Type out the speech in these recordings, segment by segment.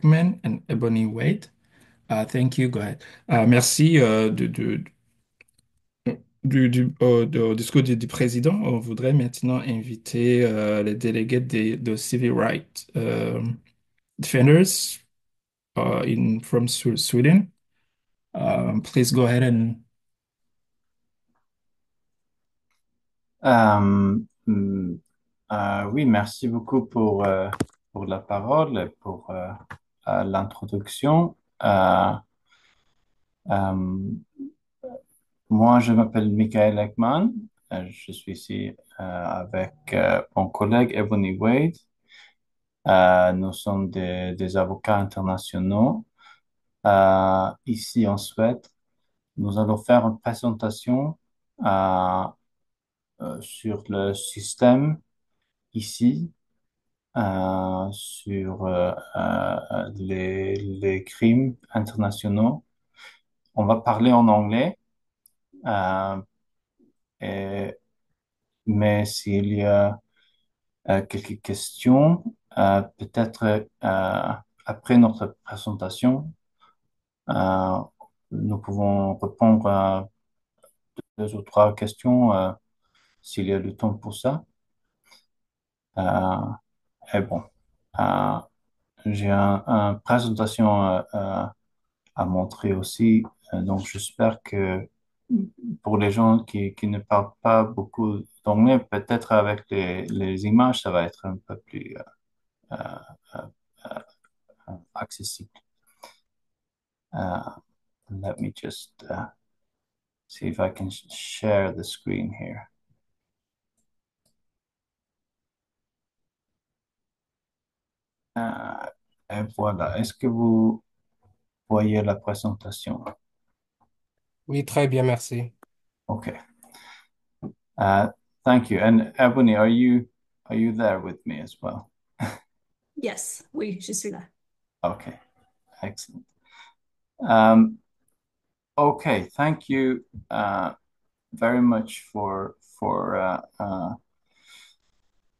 Eckman and Ebony Wade. Thank you. Go ahead. Merci au discours du président. On voudrait maintenant inviter les délégués de Civil Rights Defenders from Sweden. Please go ahead and Hmm, oui, merci beaucoup pour la parole, et pour l'introduction. Euh, Moi, je m'appelle Mikael Eckman. Je suis ici avec mon collègue Ebony Wade. Nous sommes des avocats internationaux ici en Suède. Nous allons faire une présentation euh, sur le système ici sur les crimes internationaux. On va parler en anglais, euh, et- mais s'il y a quelques questions, peut-être après notre présentation, euh, nous pouvons répondre à deux ou trois questions s'il y a du temps pour ça. Euh, et bon, euh, j'ai une présentation à montrer aussi. Donc, j'espère que pour les gens qui ne parlent pas beaucoup d'anglais, peut-être avec les images, ça va être un peu plus euh, euh, accessible. Uh, Let me just see if I can share the screen here. Euh, et voilà. Est-ce que vous voyez la présentation? Oui, très bien, merci. Okay. Uh, Thank you. And Ebony, are you there with me as well? Yes, oui, je suis là. Okay, excellent. Um, okay, thank you very much for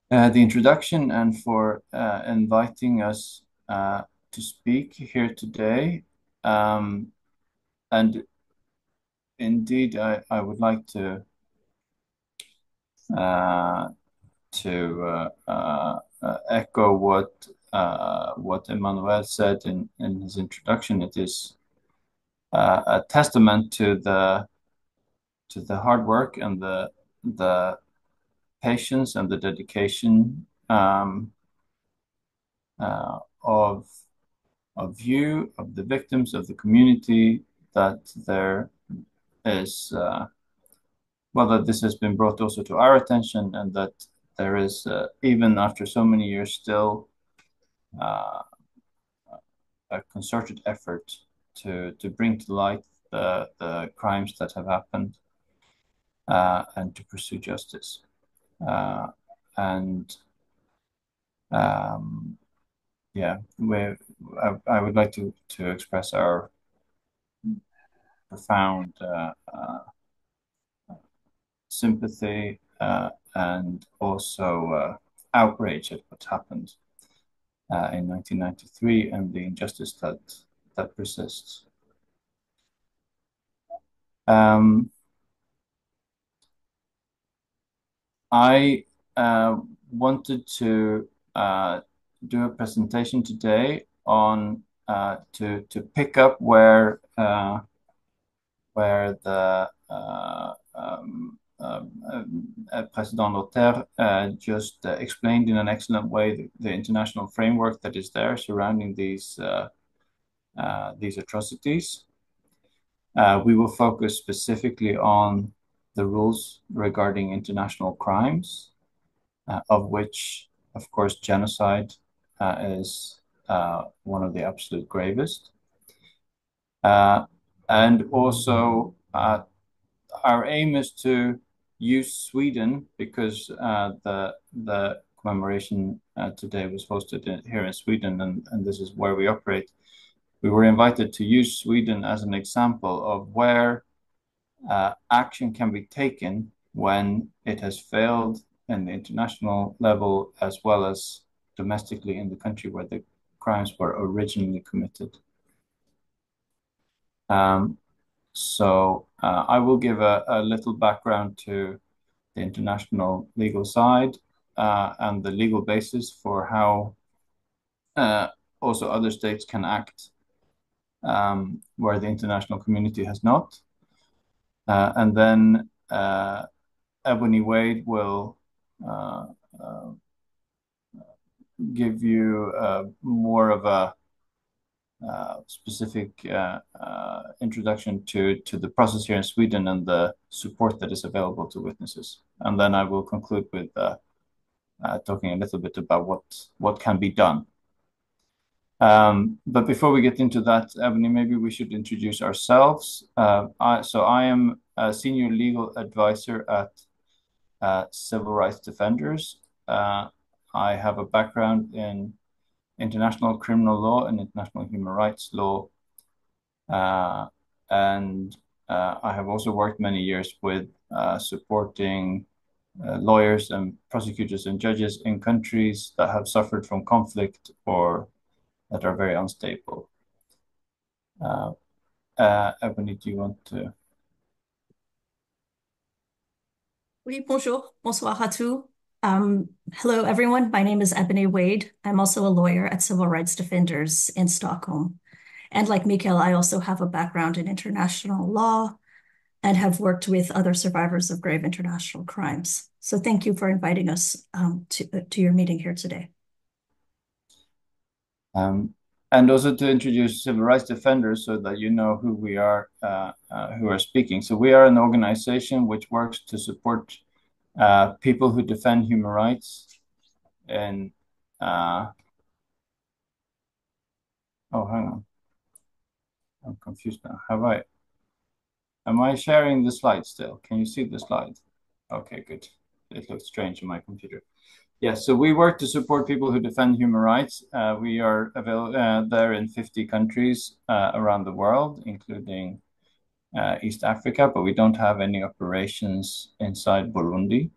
the introduction and for inviting us to speak here today. Um, and indeed, I would like uh, to echo what Emmanuel said in his introduction. It is a testament to the hard work and the patience and the dedication of you, of the victims, of the community, that there is, well, that this has been brought also to our attention, and that there is, even after so many years, still uh, a concerted effort to bring to light the crimes that have happened and to pursue justice. Uh, and um, yeah, I would like to express our profound sympathy and also outrage at what happened in 1993 and the injustice that persists. Um, I wanted to do a presentation today on to pick up where the President Lothaire just explained in an excellent way the international framework that is there surrounding these atrocities. We will focus specifically on the rules regarding international crimes, of which, of course, genocide is one of the absolute gravest. And also, our aim is to use Sweden because the commemoration today was hosted here in Sweden, and this is where we operate. We were invited to use Sweden as an example of where action can be taken when it has failed in the international level as well as domestically in the country where the crimes were originally committed. I will give a little background to the international legal side and the legal basis for how also other states can act where the international community has not. And then Ebony Wade will give you more of a specific introduction to the process here in Sweden and the support that is available to witnesses. And then I will conclude with talking a little bit about what can be done. But before we get into that, Ebony, maybe we should introduce ourselves. I am a senior legal advisor at Civil Rights Defenders. I have a background in international criminal law and international human rights law. And I have also worked many years with supporting lawyers and prosecutors and judges in countries that have suffered from conflict or that are very unstable. Ebony, do you want to? Oui, bonjour, bonsoir à tous. Hello, everyone. My name is Ebony Wade. I'm also a lawyer at Civil Rights Defenders in Stockholm. And like Mikael, I also have a background in international law and have worked with other survivors of grave international crimes. So thank you for inviting us to your meeting here today. And also to introduce Civil Rights Defenders so that you know who we are, who are speaking. So we are an organization which works to support people who defend human rights. And oh, hang on, I'm confused now. Am I sharing the slide still? Can you see the slide? Okay, good. It looks strange on my computer. Yes, so we work to support people who defend human rights. We are there in 50 countries around the world, including East Africa, but we don't have any operations inside Burundi.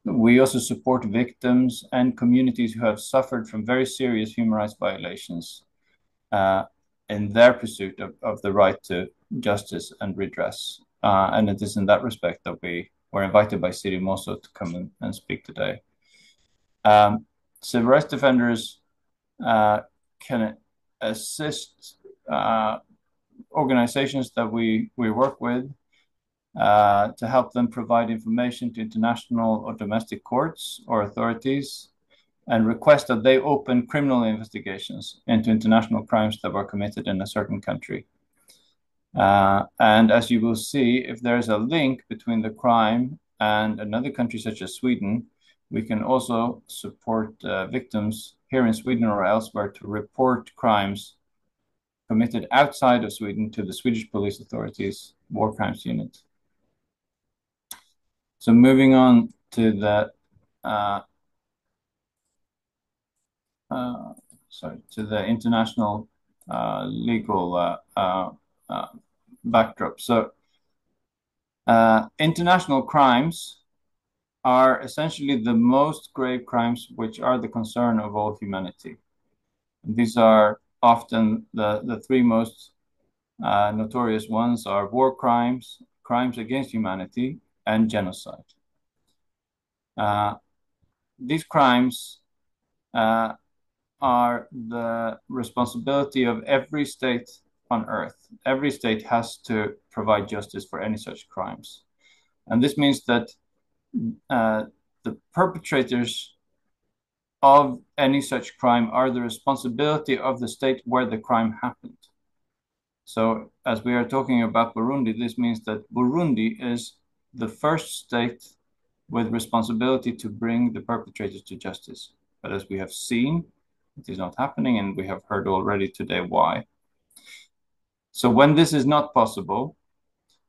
We also support victims and communities who have suffered from very serious human rights violations in their pursuit of the right to justice and redress. And it is in that respect that we were invited by Siri Mosso to come and speak today. Civil rights defenders can assist organizations that we work with to help them provide information to international or domestic courts or authorities and request that they open criminal investigations into international crimes that were committed in a certain country. And as you will see, if there's a link between the crime and another country such as Sweden, we can also support victims here in Sweden or elsewhere to report crimes committed outside of Sweden to the Swedish police authorities, war crimes unit. So moving on to the international legal backdrop. So international crimes are essentially the most grave crimes which are the concern of all humanity. And these are often the three most notorious ones are war crimes, crimes against humanity, and genocide. These crimes are the responsibility of every state on earth. Every state has to provide justice for any such crimes. And this means that the perpetrators of any such crime are the responsibility of the state where the crime happened. So as we are talking about Burundi, this means that Burundi is the first state with responsibility to bring the perpetrators to justice. But as we have seen, it is not happening, and we have heard already today why. So when this is not possible,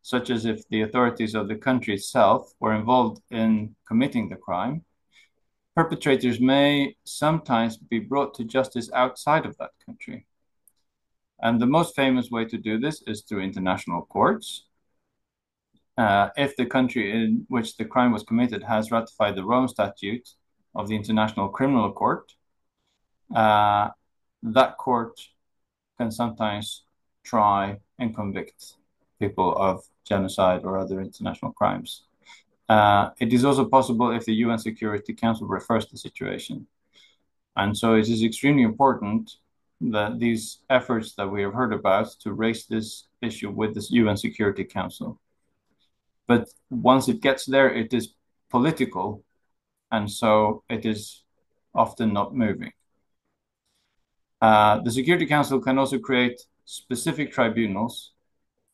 such as if the authorities of the country itself were involved in committing the crime, perpetrators may sometimes be brought to justice outside of that country. And the most famous way to do this is through international courts. If the country in which the crime was committed has ratified the Rome Statute of the International Criminal Court, that court can sometimes try and convict people of genocide or other international crimes. It is also possible if the UN Security Council refers the situation. And so it is extremely important that these efforts that we have heard about to raise this issue with the UN Security Council. But once it gets there, it is political, and so it is often not moving. The Security Council can also create specific tribunals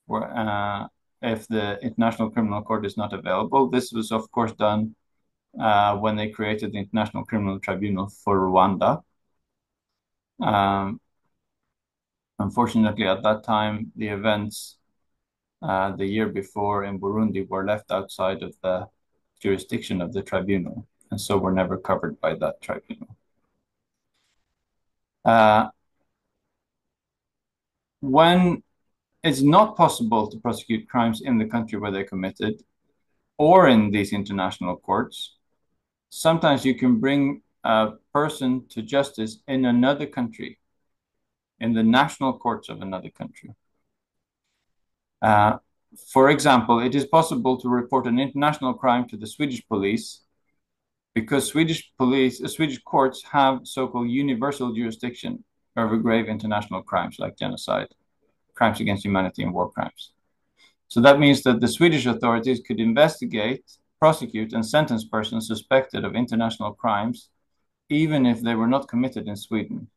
where, if the International Criminal Court is not available. This was, of course, done when they created the International Criminal Tribunal for Rwanda. Unfortunately, at that time, the events the year before in Burundi were left outside of the jurisdiction of the tribunal, and so were never covered by that tribunal. When it's not possible to prosecute crimes in the country where they're committed or in these international courts, sometimes you can bring a person to justice in another country, in the national courts of another country. For example, it is possible to report an international crime to the Swedish police because Swedish courts have so-called universal jurisdiction over grave international crimes like genocide, crimes against humanity, and war crimes. So that means that the Swedish authorities could investigate, prosecute, and sentence persons suspected of international crimes, even if they were not committed in Sweden.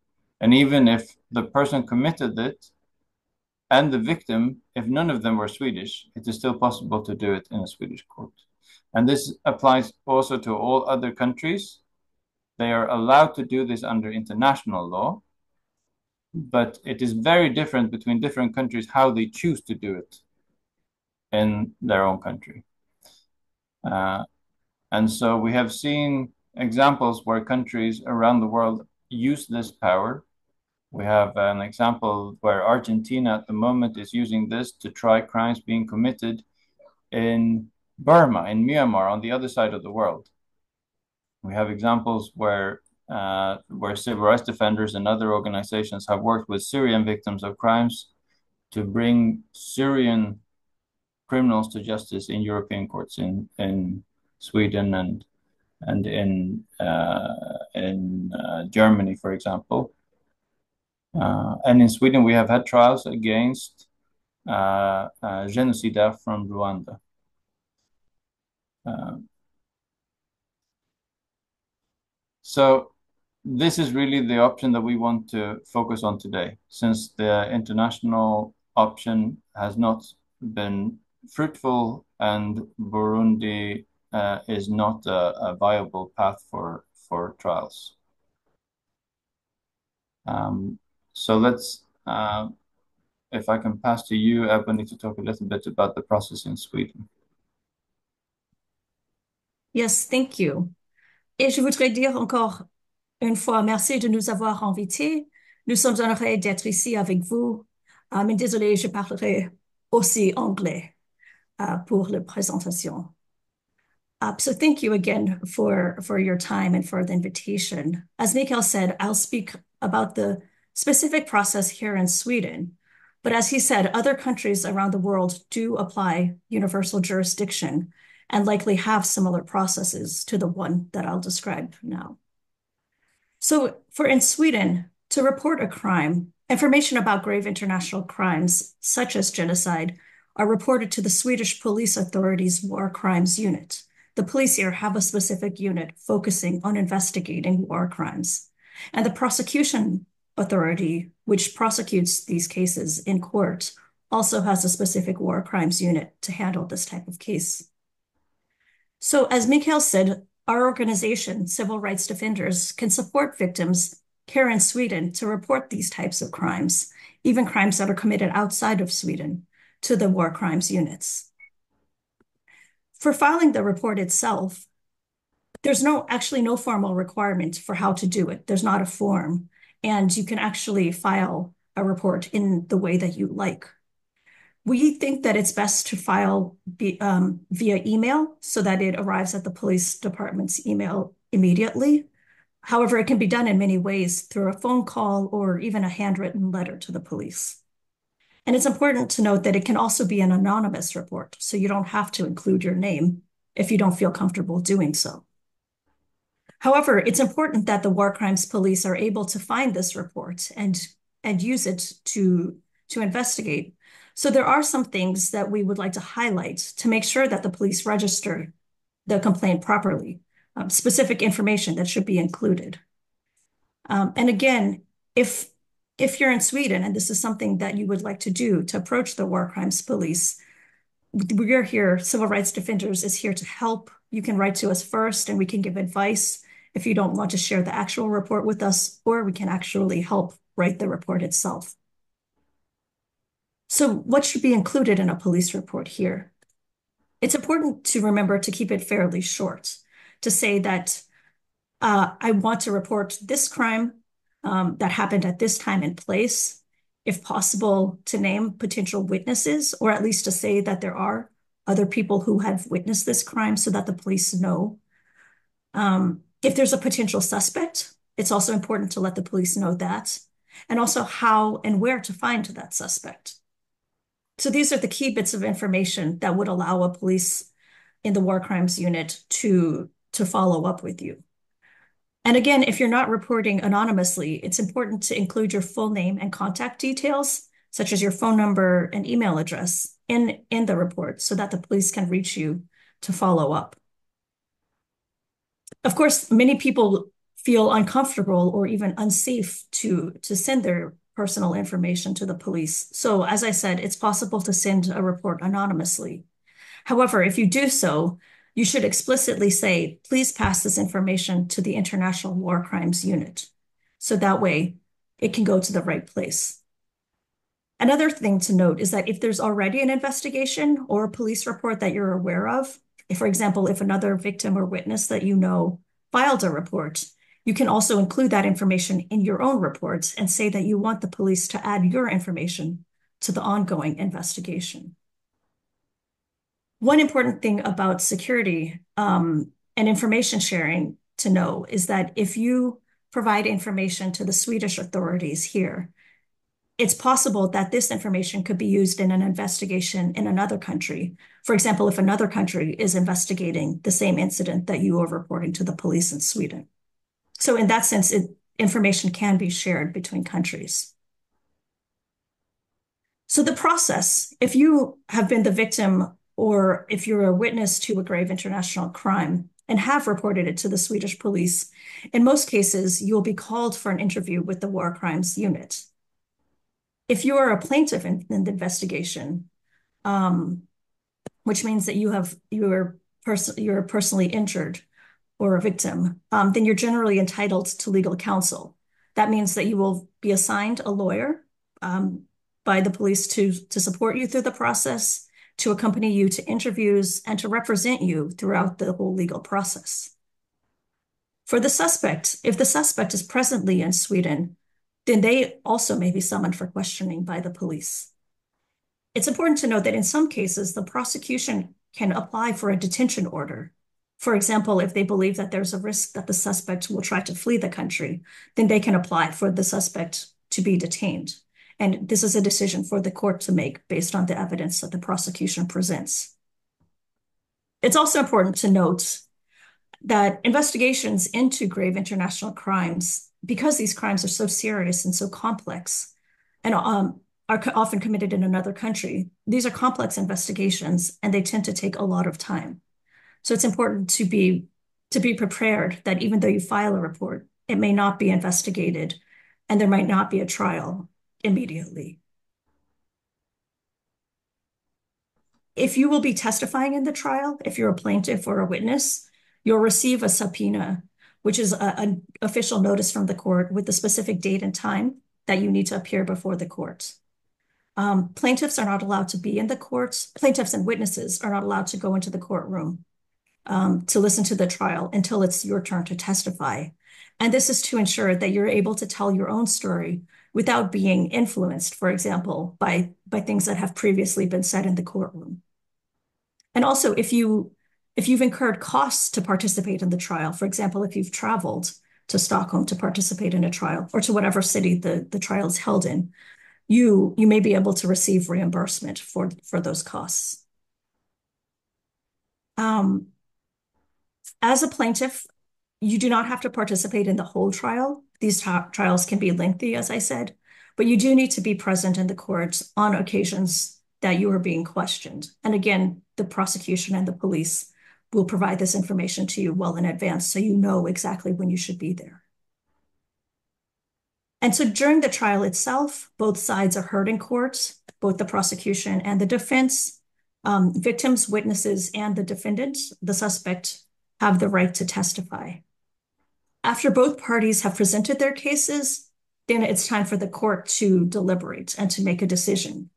And even if the person committed it and the victim, if none of them were Swedish, it is still possible to do it in a Swedish court. And this applies also to all other countries. They are allowed to do this under international law, but it is very different between different countries how they choose to do it in their own country. And so we have seen examples where countries around the world use this power. We have an example where Argentina at the moment is using this to try crimes being committed in Burma, in Myanmar, on the other side of the world. We have examples where civil rights defenders and other organizations have worked with Syrian victims of crimes to bring Syrian criminals to justice in European courts in Sweden and in Germany, for example. And in Sweden, we have had trials against GENOCIDE from Rwanda. So this is really the option that we want to focus on today, since the international option has not been fruitful and Burundi is not a viable path for trials. So let's, if I can pass to you, Ebony, to talk a little bit about the process in Sweden. Yes, thank you. Et je voudrais dire encore une fois merci de nous avoir invités. Nous sommes honorés d'être ici avec vous. Mais désolé, je parlerai aussi anglais pour la présentation. So thank you again for your time and for the invitation. As Mikael said, I'll speak about the specific process here in Sweden. But as he said, other countries around the world do apply universal jurisdiction and likely have similar processes to the one that I'll describe now. So in Sweden, to report a crime, information about grave international crimes, such as genocide, are reported to the Swedish Police Authority's War Crimes Unit. The police here have a specific unit focusing on investigating war crimes. And the prosecution authority, which prosecutes these cases in court, also has a specific war crimes unit to handle this type of case. So as Mikael said, our organization, Civil Rights Defenders, can support victims here in Sweden to report these types of crimes, even crimes that are committed outside of Sweden, to the war crimes units. For filing the report itself, there's actually no formal requirement for how to do it. There's not a form, and you can actually file a report in the way that you like. We think that it's best to file via email so that it arrives at the police department's email immediately. However, it can be done in many ways through a phone call or even a handwritten letter to the police. And it's important to note that it can also be an anonymous report, so you don't have to include your name if you don't feel comfortable doing so. However, it's important that the war crimes police are able to find this report and use it to investigate. So there are some things that we would like to highlight to make sure that the police register the complaint properly, specific information that should be included. And again, if you're in Sweden and this is something that you would like to do to approach the war crimes police, we're here, Civil Rights Defenders is here to help. You can write to us first and we can give advice if you don't want to share the actual report with us, or we can actually help write the report itself. So what should be included in a police report here? It's important to remember to keep it fairly short, to say that I want to report this crime that happened at this time and place, if possible, to name potential witnesses, or at least to say that there are other people who have witnessed this crime so that the police know. If there's a potential suspect, it's also important to let the police know that, and also how and where to find that suspect. So these are the key bits of information that would allow a police in the war crimes unit to follow up with you. And again, if you're not reporting anonymously, it's important to include your full name and contact details, such as your phone number and email address in the report so that the police can reach you to follow up. Of course, many people feel uncomfortable or even unsafe to send their personal information to the police. So as I said, it's possible to send a report anonymously. However, if you do so, you should explicitly say, please pass this information to the International War Crimes Unit. So that way it can go to the right place. Another thing to note is that if there's already an investigation or a police report that you're aware of, if, for example, if another victim or witness that you know filed a report, you can also include that information in your own report and say that you want the police to add your information to the ongoing investigation. One important thing about security and information sharing to know is that if you provide information to the Swedish authorities here, it's possible that this information could be used in an investigation in another country. For example, if another country is investigating the same incident that you are reporting to the police in Sweden. So in that sense, information can be shared between countries. So the process, if you have been the victim or if you're a witness to a grave international crime and have reported it to the Swedish police, in most cases, you'll be called for an interview with the War Crimes Unit. If you are a plaintiff in the investigation, which means that you're personally injured or a victim, then you're generally entitled to legal counsel. That means that you will be assigned a lawyer by the police to support you through the process, to accompany you to interviews, and to represent you throughout the whole legal process. For the suspect, if the suspect is presently in Sweden, then they also may be summoned for questioning by the police. It's important to note that in some cases, the prosecution can apply for a detention order. For example, if they believe that there's a risk that the suspect will try to flee the country, then they can apply for the suspect to be detained. And this is a decision for the court to make based on the evidence that the prosecution presents. It's also important to note that investigations into grave international crimes, because these crimes are so serious and so complex and are often committed in another country, these are complex investigations and they tend to take a lot of time. So it's important to be prepared that even though you file a report, it may not be investigated and there might not be a trial immediately. If you will be testifying in the trial, if you're a plaintiff or a witness, you'll receive a subpoena, which is an official notice from the court with the specific date and time that you need to appear before the court. Plaintiffs are not allowed to be in the courts. Plaintiffs and witnesses are not allowed to go into the courtroom to listen to the trial until it's your turn to testify. And this is to ensure that you're able to tell your own story without being influenced, for example, by things that have previously been said in the courtroom. And also, if you've incurred costs to participate in the trial, for example, if you've traveled to Stockholm to participate in a trial, or to whatever city the trial is held in, you may be able to receive reimbursement for those costs. As a plaintiff, you do not have to participate in the whole trial. These trials can be lengthy, as I said, but you do need to be present in the court on occasions that you are being questioned. And again, the prosecution and the police will provide this information to you well in advance, so you know exactly when you should be there. And so during the trial itself, both sides are heard in court, both the prosecution and the defense. Victims, witnesses, and the defendant, the suspect, have the right to testify. After both parties have presented their cases, then it's time for the court to deliberate and to make a decision.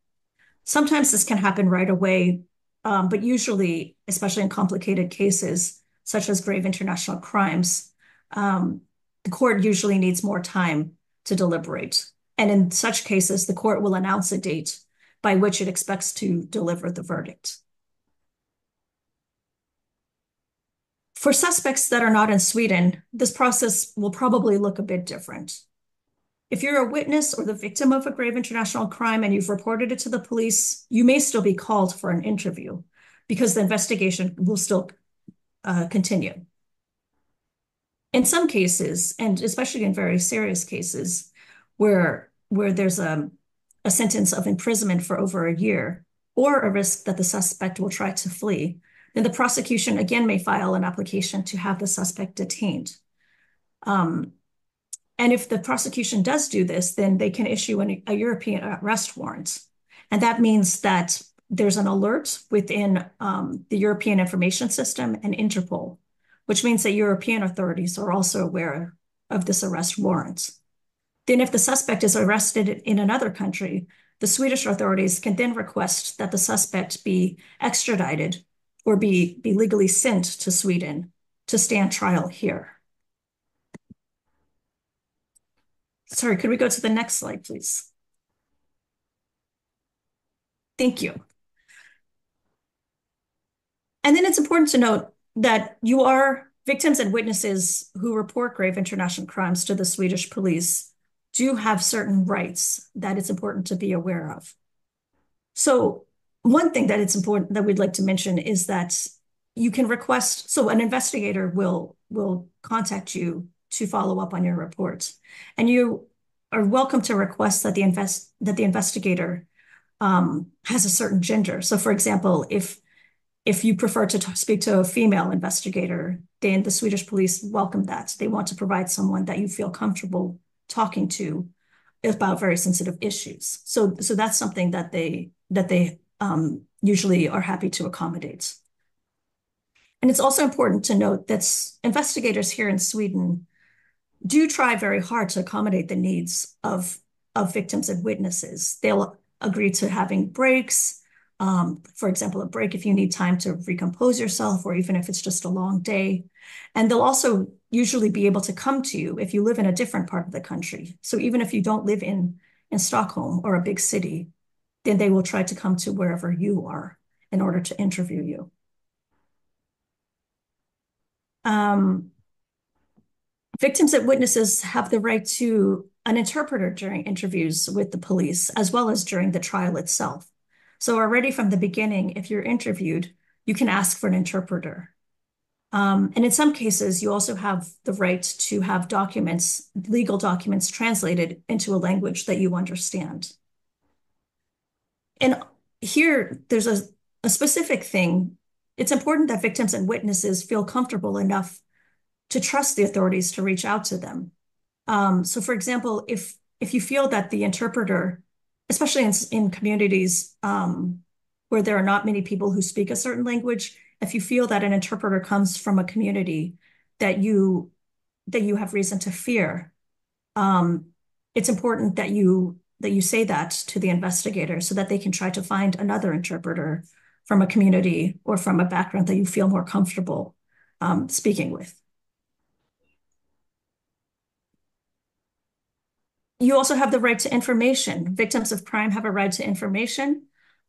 Sometimes this can happen right away, but usually, especially in complicated cases, such as grave international crimes, the court usually needs more time to deliberate. And in such cases, the court will announce a date by which it expects to deliver the verdict. For suspects that are not in Sweden, this process will probably look a bit different. If you're a witness or the victim of a grave international crime and you've reported it to the police, you may still be called for an interview because the investigation will still continue. In some cases, and especially in very serious cases, where there's a sentence of imprisonment for over a year, or a risk that the suspect will try to flee, then the prosecution again may file an application to have the suspect detained. And if the prosecution does do this, then they can issue a European arrest warrant. And that means that there's an alert within the European Information System and Interpol, which means that European authorities are also aware of this arrest warrant. Then if the suspect is arrested in another country, the Swedish authorities can then request that the suspect be extradited or be legally sent to Sweden to stand trial here. Sorry, could we go to the next slide, please? Thank you. And then it's important to note that you are victims and witnesses who report grave international crimes to the Swedish police do have certain rights that it's important to be aware of. So one thing that it's important that we'd like to mention is that you can request, so an investigator will contact you to follow up on your report. And you are welcome to request that the investigator has a certain gender. So for example, if you prefer to speak to a female investigator, then the Swedish police welcome that. They want to provide someone that you feel comfortable talking to about very sensitive issues. So that's something that they usually are happy to accommodate. And it's also important to note that investigators here in Sweden do try very hard to accommodate the needs of victims and witnesses. They'll agree to having breaks, for example, a break if you need time to recompose yourself, or even if it's just a long day. And they'll also usually be able to come to you if you live in a different part of the country. So even if you don't live in Stockholm or a big city, then they will try to come to wherever you are in order to interview you. Victims and witnesses have the right to an interpreter during interviews with the police, as well as during the trial itself. So already from the beginning, if you're interviewed, you can ask for an interpreter. And in some cases, you also have the right to have legal documents translated into a language that you understand. And here, there's a specific thing. It's important that victims and witnesses feel comfortable enough to trust the authorities to reach out to them. So for example, if you feel that the interpreter, especially in communities where there are not many people who speak a certain language, if you feel that an interpreter comes from a community that you have reason to fear, it's important that you say that to the investigator so that they can try to find another interpreter from a community or from a background that you feel more comfortable speaking with. You also have the right to information. Victims of crime have a right to information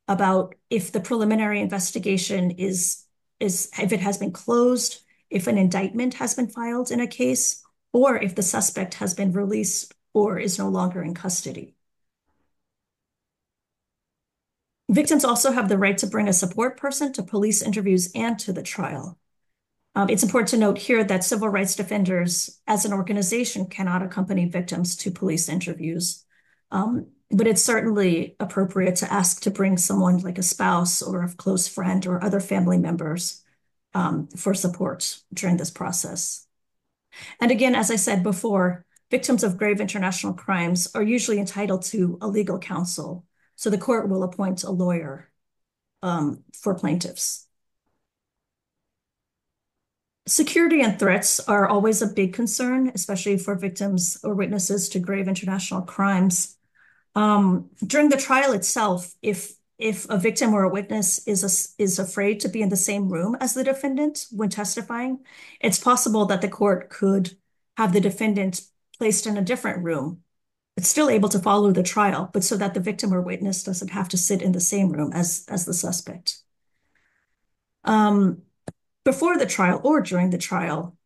about if the preliminary investigation if it has been closed, if an indictment has been filed in a case, or if the suspect has been released or is no longer in custody. Victims also have the right to bring a support person to police interviews and to the trial. It's important to note here that civil rights defenders, as an organization, cannot accompany victims to police interviews. But it's certainly appropriate to ask to bring someone like a spouse or a close friend or other family members for support during this process. And again, as I said before, victims of grave international crimes are usually entitled to a legal counsel. So the court will appoint a lawyer for plaintiffs. Security and threats are always a big concern, especially for victims or witnesses to grave international crimes. During the trial itself, if a victim or a witness is afraid to be in the same room as the defendant when testifying, it's possible that the court could have the defendant placed in a different room. It's still able to follow the trial, but so that the victim or witness doesn't have to sit in the same room as the suspect. Before the trial or during the trial,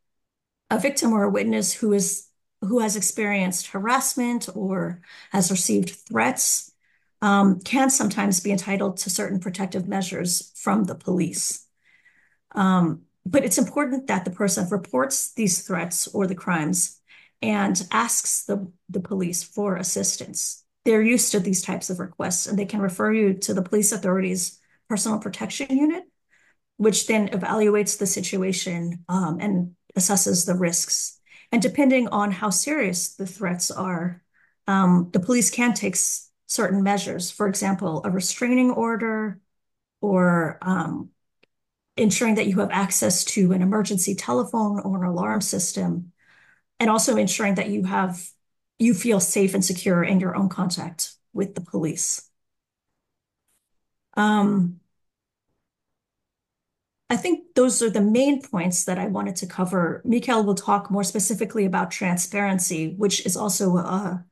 a victim or a witness who has experienced harassment or has received threats can sometimes be entitled to certain protective measures from the police. But it's important that the person reports these threats or the crimes and asks the police for assistance. They're used to these types of requests, and they can refer you to the police authority's personal protection unit, which then evaluates the situation and assesses the risks. And depending on how serious the threats are, the police can take certain measures. For example, a restraining order or ensuring that you have access to an emergency telephone or an alarm system, and also ensuring that you feel safe and secure in your own contact with the police. I think those are the main points that I wanted to cover. Mikael will talk more specifically about transparency, which is also a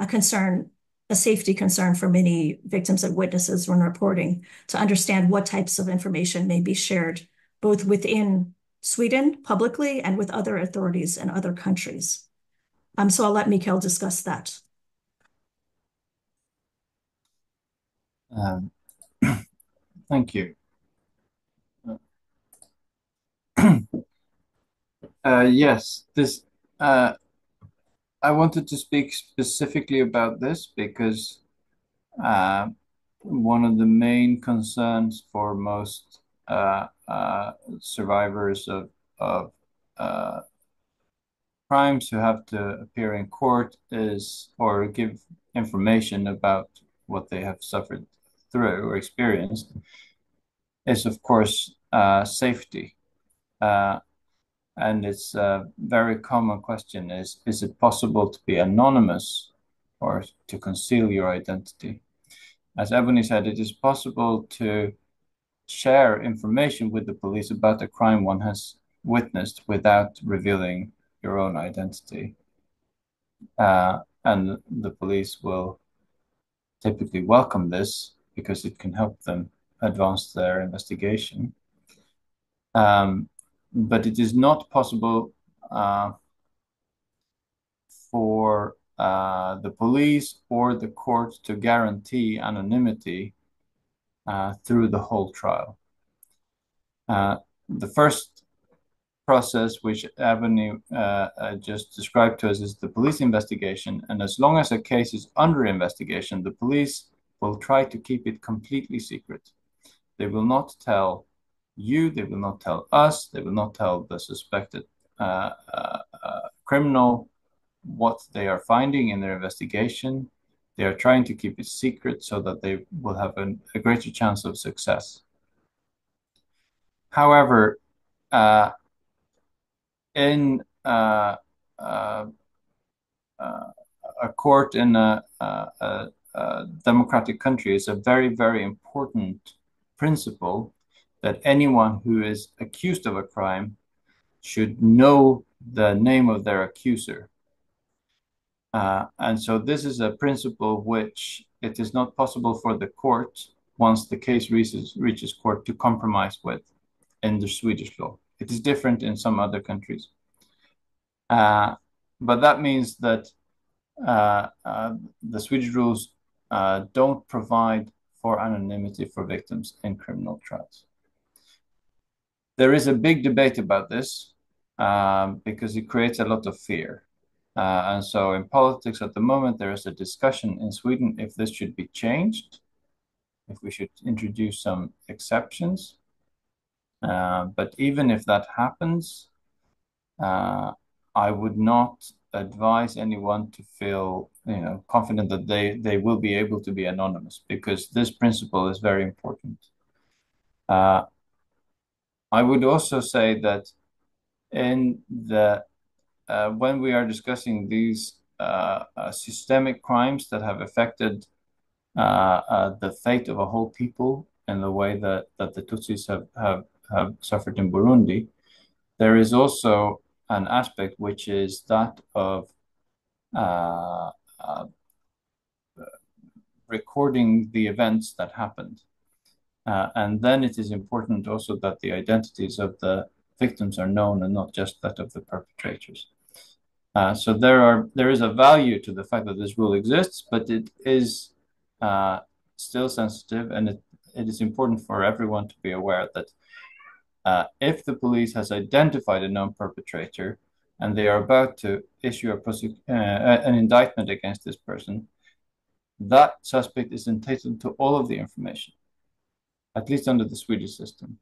concern, a safety concern for many victims and witnesses when reporting, to understand what types of information may be shared, both within Sweden publicly and with other authorities in other countries. So I'll let Mikael discuss that. Thank you. Yes, I wanted to speak specifically about this because one of the main concerns for most survivors of crimes who have to appear in court or give information about what they have suffered through or experienced is, of course, safety. And it's a very common question is it possible to be anonymous or to conceal your identity? As Ebony said, it is possible to share information with the police about a crime one has witnessed without revealing your own identity. And the police will typically welcome this because it can help them advance their investigation. But it is not possible for the police or the court to guarantee anonymity through the whole trial. The first process, which Ebony just described to us, is the police investigation. And as long as a case is under investigation, the police will try to keep it completely secret. They will not tell you, they will not tell us, they will not tell the suspected criminal what they are finding in their investigation. They are trying to keep it secret so that they will have a greater chance of success. However, in a court in a democratic country, it's a very, very important principle that anyone who is accused of a crime should know the name of their accuser. And so this is a principle which it is not possible for the court, once the case reaches court, to compromise with in the Swedish law. It is different in some other countries. but that means that the Swedish rules don't provide for anonymity for victims in criminal trials. There is a big debate about this because it creates a lot of fear. And so in politics at the moment, there is a discussion in Sweden if this should be changed, if we should introduce some exceptions. But even if that happens, I would not advise anyone to feel, confident that they will be able to be anonymous, because this principle is very important. I would also say that in the when we are discussing these systemic crimes that have affected the fate of a whole people in the way that the Tutsis have suffered in Burundi, there is also an aspect which is that of uh, uh, recording the events that happened. And then it is important also that the identities of the victims are known and not just that of the perpetrators. So there is a value to the fact that this rule exists, but it is still sensitive, and it is important for everyone to be aware that if the police has identified a known perpetrator and they are about to issue an indictment against this person, that suspect is entitled to all of the information, at least under the Swedish system,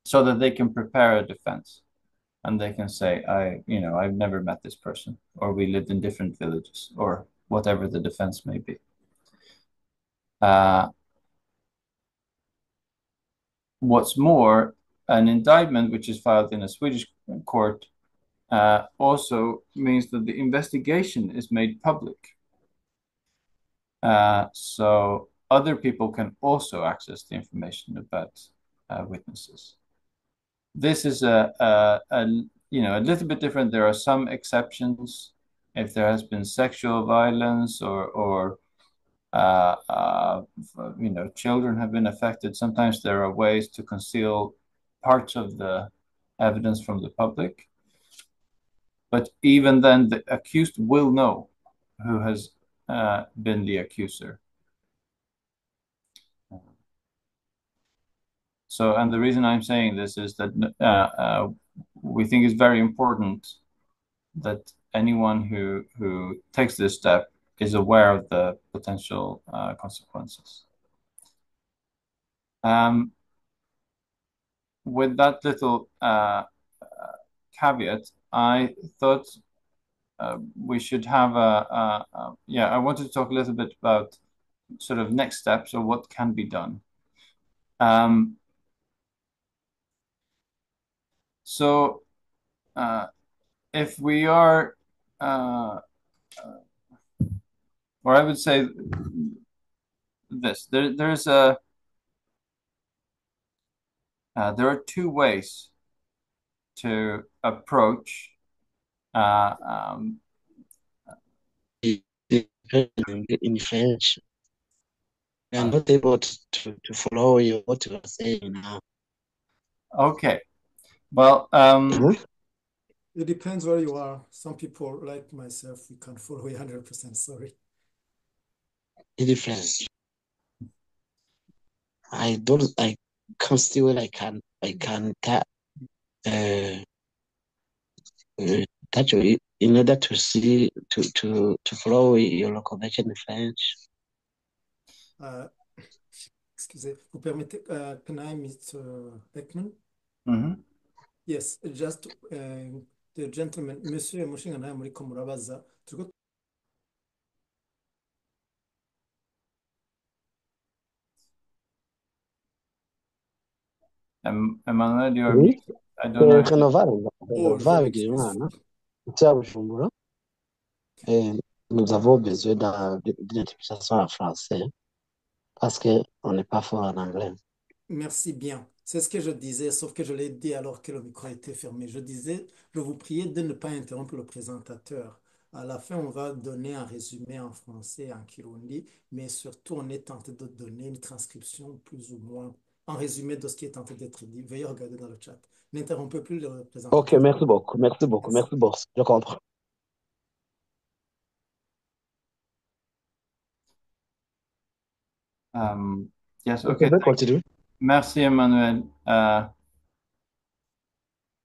so that they can prepare a defense. And they can say, I've never met this person, or we lived in different villages, or whatever the defense may be. What's more, an indictment which is filed in a Swedish court also means that the investigation is made public. So other people can also access the information about witnesses. This is a little bit different. There are some exceptions if there has been sexual violence or children have been affected. Sometimes there are ways to conceal parts of the evidence from the public. But even then, the accused will know who has been the accuser. So, and the reason I'm saying this is that we think it's very important that anyone who takes this step is aware of the potential consequences. With that little caveat, I thought we should have I wanted to talk a little bit about sort of next steps or what can be done. So if we are, or I would say this, there are two ways to approach in French. I'm not able to follow you what you are saying now. Okay. Well, it depends where you are. Some people, like myself, we can't follow you 100%. Sorry. In French. I can't still touch you in order to see to follow your conversation in French. Excusez, vous permettez, can I meet Ekman? mm-hmm. Yes, just the gentleman, Monsieur Mushinga nawe muri ko murabaza turiko Emmanuel, you're Oui. I don't know. je m'excuse. Et nous avons besoin d'une interprétation en français parce qu'on n'est pas fort en anglais. Merci bien. C'est ce que je disais, sauf que je l'ai dit alors que le micro était fermé. Je disais, je vous priais de ne pas interrompre le présentateur. À la fin, on va donner un résumé en français, en kirundi, mais surtout, on est tenté de donner une transcription plus ou moins, en résumé de ce qui est tenté d'être dit. Veuillez regarder dans le chat. N'interrompez plus le présentateur. Ok, merci beaucoup. Je comprends. Yes, Vous okay. pouvez continuer. Merci, Emmanuel.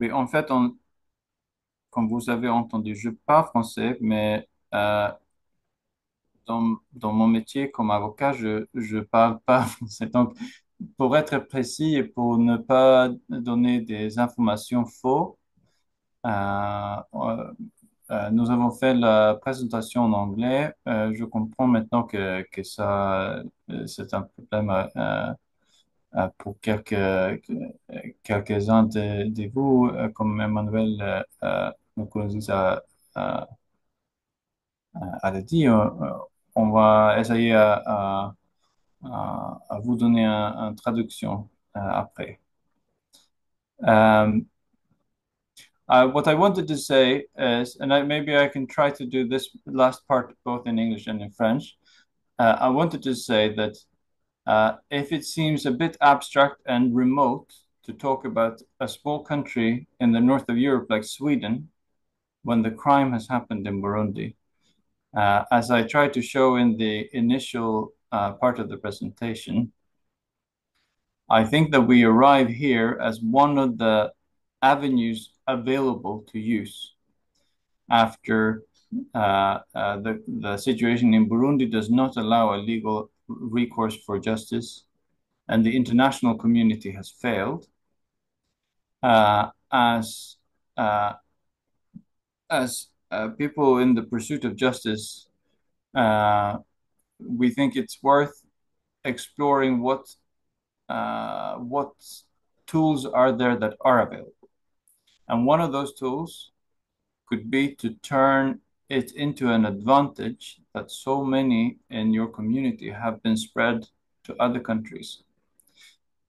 Oui, en fait, comme vous avez entendu, je parle français, mais dans mon métier comme avocat, je parle pas français. Donc, pour être précis et pour ne pas donner des informations fausses, nous avons fait la présentation en anglais. Je comprends maintenant que ça, c'est un problème pour quelques-uns de vous, comme Emmanuel nous conduit à le dire. On va essayer à vous donner une traduction après. What I wanted to say is, and maybe I can try to do this last part both in English and in French. I wanted to say that if it seems a bit abstract and remote to talk about a small country in the north of Europe like Sweden, when the crime has happened in Burundi, as I tried to show in the initial part of the presentation, I think that we arrive here as one of the avenues available to use after the situation in Burundi does not allow a legal recourse for justice, and the international community has failed. As people in the pursuit of justice, we think it's worth exploring what tools are there that are available. And one of those tools could be to turn it into an advantage that so many in your community have been spread to other countries.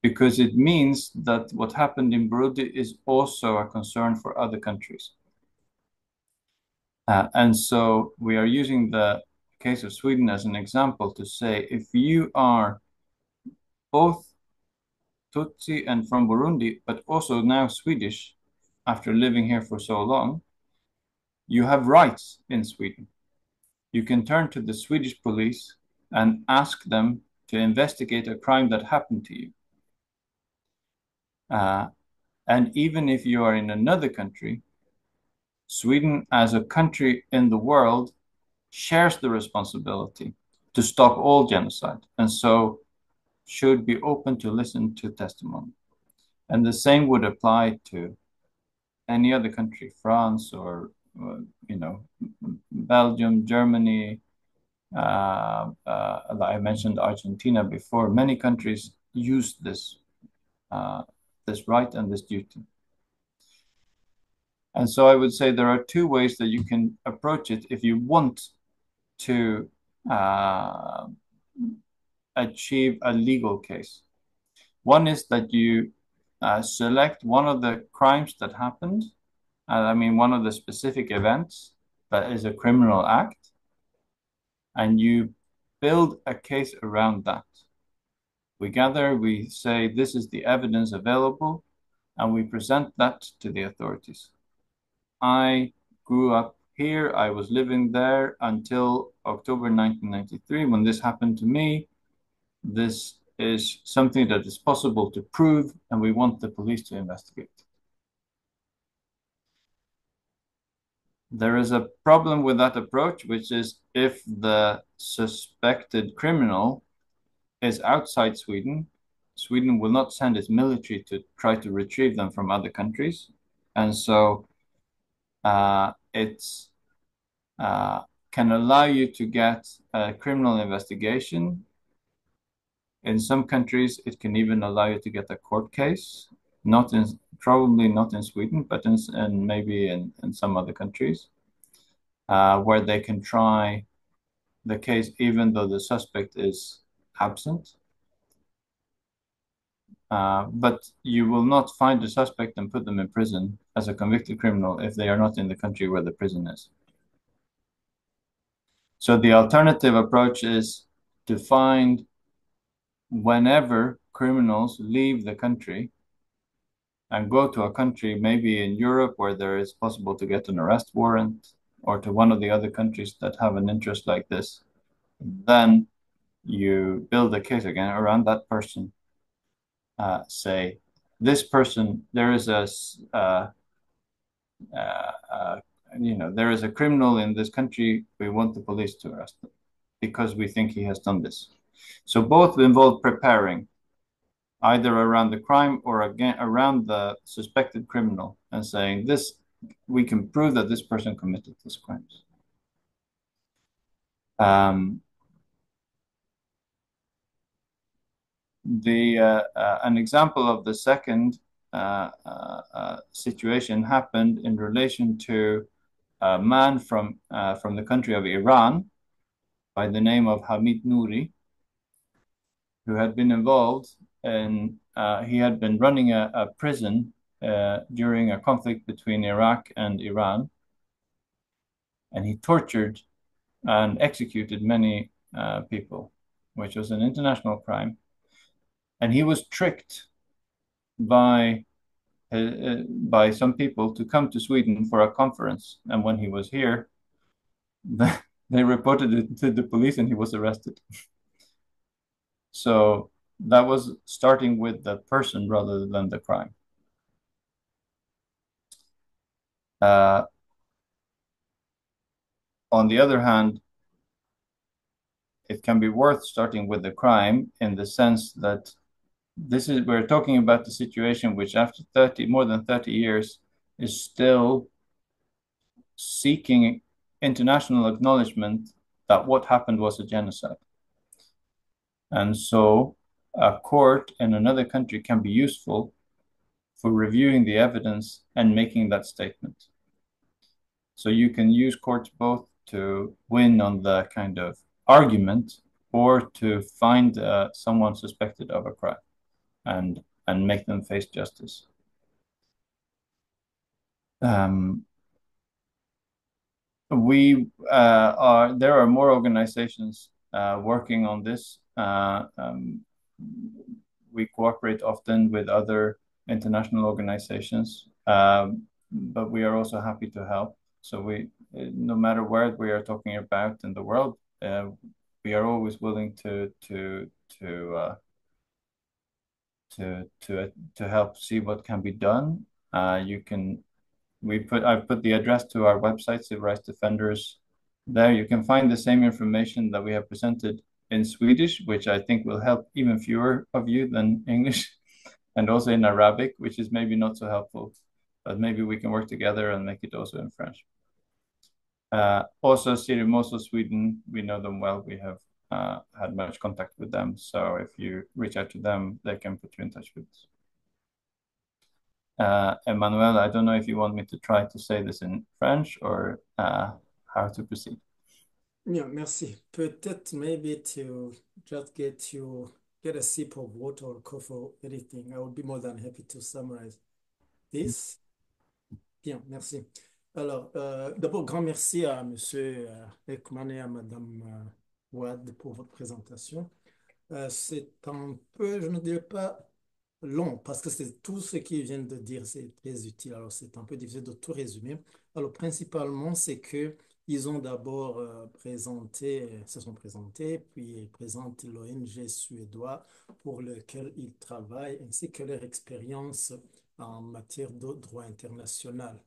Because it means that what happened in Burundi is also a concern for other countries. And so we are using the case of Sweden as an example to say, if you are both Tutsi and from Burundi, but also now Swedish, after living here for so long, you have rights in Sweden. You can turn to the Swedish police and ask them to investigate a crime that happened to you. And even if you are in another country, Sweden as a country in the world shares the responsibility to stop all genocide, and so should be open to listen to testimony. And the same would apply to any other country, France or Belgium, Germany. I mentioned Argentina before. Many countries use this right and this duty. And so I would say there are two ways that you can approach it if you want to achieve a legal case. One is that you select one of the crimes that happened, one of the specific events that is a criminal act, and you build a case around that. We say this is the evidence available, and we present that to the authorities. I grew up here. I was living there until October 1993 when this happened to me. This is something that is possible to prove, and we want the police to investigate. There is a problem with that approach, which is if the suspected criminal is outside Sweden, Sweden will not send its military to try to retrieve them from other countries. And so it can allow you to get a criminal investigation. In some countries, it can even allow you to get a court case, probably not in Sweden, but maybe in some other countries, where they can try the case even though the suspect is absent. But you will not find the suspect and put them in prison as a convicted criminal if they are not in the country where the prison is. So the alternative approach is to find, whenever criminals leave the country and go to a country, maybe in Europe, where there is possible to get an arrest warrant, or to one of the other countries that have an interest like this, then you build a case again around that person. Say, this person, there is there is a criminal in this country. We want the police to arrest him because we think he has done this. So both involve preparing, either around the crime or again around the suspected criminal, and saying this, we can prove that this person committed these crimes. An example of the second situation happened in relation to a man from the country of Iran by the name of Hamid Nouri, who had been involved in, he had been running a prison during a conflict between Iraq and Iran, and he tortured and executed many people, which was an international crime. And he was tricked by some people to come to Sweden for a conference. And when he was here, they reported it to the police and he was arrested. So that was starting with the person rather than the crime. On the other hand, it can be worth starting with the crime in the sense that we're talking about the situation which after more than 30 years is still seeking international acknowledgement that what happened was a genocide. And so a court in another country can be useful for reviewing the evidence and making that statement. So you can use courts both to win on the kind of argument or to find someone suspected of a crime and make them face justice. There are more organizations working on this. We cooperate often with other international organizations, but we are also happy to help. So no matter where we are talking about in the world, we are always willing to help see what can be done. I've put the address to our website, Civil Rights Defenders. There you can find the same information that we have presented in Swedish, which I think will help even fewer of you than English, and also in Arabic, which is maybe not so helpful, but maybe we can work together and make it also in French. Also, Sirimoso Sweden, we know them well. We have had much contact with them. So if you reach out to them, they can put you in touch with us. Emmanuel, I don't know if you want me to try to say this in French or how to proceed. Yeah, merci. Peut-être maybe to just get a sip of water or coffee or anything. I would be more than happy to summarize this. Bien, merci. Alors, d'abord, grand merci à Monsieur Ekman et à Madame Wade pour votre présentation. C'est un peu, je ne dirais pas long, parce que c'est tout ce qu'ils viennent de dire, c'est très utile. Alors, c'est un peu difficile de tout résumer. Alors, principalement, c'est que ils ont d'abord se sont présentés, puis ils présentent l'ONG suédois pour lequel ils travaillent, ainsi que leur expérience en matière de droit international.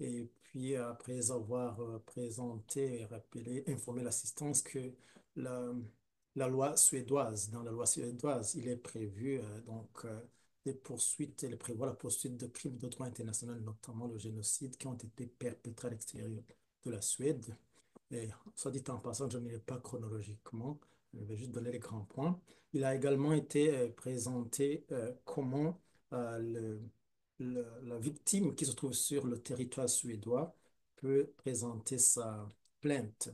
Et puis, après avoir présenté et rappelé, informé l'assistance que la, la loi suédoise, dans la loi suédoise, il est prévu des poursuites, elle prévoit la poursuite de crimes de droit international, notamment le génocide, qui ont été perpétrés à l'extérieur de la Suède. Et soit dit en passant, je ne l'ai pas chronologiquement, je vais juste donner les grands points. Il a également été présenté comment la victime qui se trouve sur le territoire suédois peut présenter sa plainte.